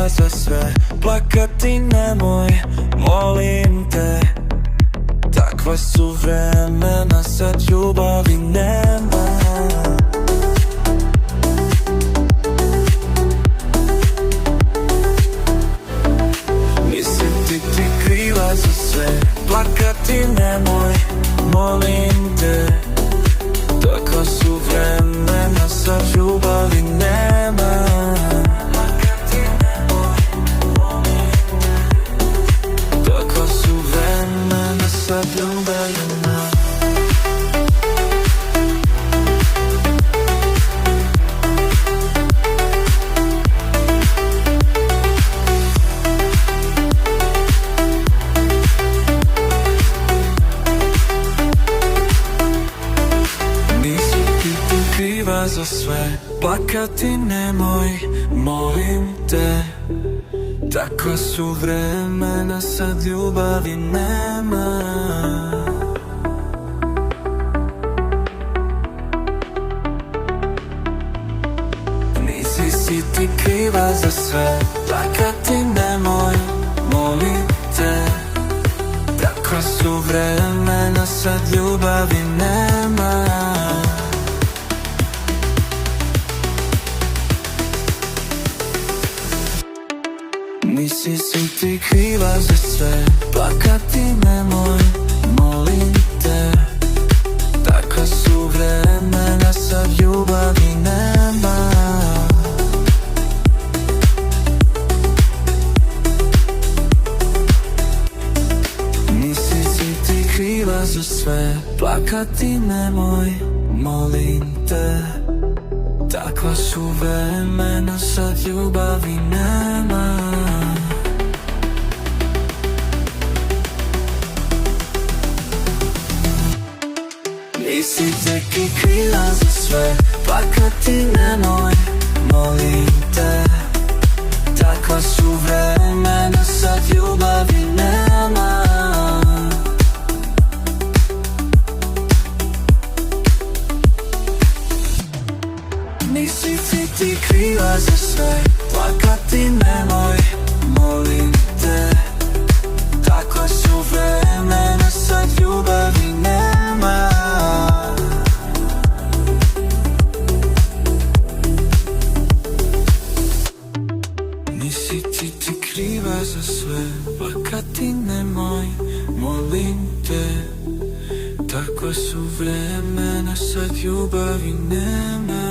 kriva za sve. Plakati nemoj, molim te. Takva su vremena, sad ljubavi nema. Nisi ti kriva za sve. Plakati nemoj, molim te. Takva su vremena, sad ljubavi nema. Plakati nemoj, molim te. Takva su vremena, sad ljubavi nema. Kriva za sve, plakati nemoj, molim te. Takva su vremena, sad ljubavi nema. Nisi si ti kriva za sve, plakati nemoj, molim te. Takva su vremena, sad ljubavi nema. Nisi si ti kriva za sve, plakati nemoj, molim te. Takva su vremena, sad ljubavi nema. Nisi si ti kriva za sve, plakati nemoj, molim te. Takva su vremena, sad ljubavi nema. Nisi ti kriva za sve, plakati nemoj, molim te. Takva su vremena, sad ljubavi nema. Nisi ti kriva za sve, plakati nemoj, molim te. Takva su vremena, sad ljubavi nema. Nisi ti kriva za sve, plakati nemoj, molim te. Takva su vremena, sad ljubavi nema.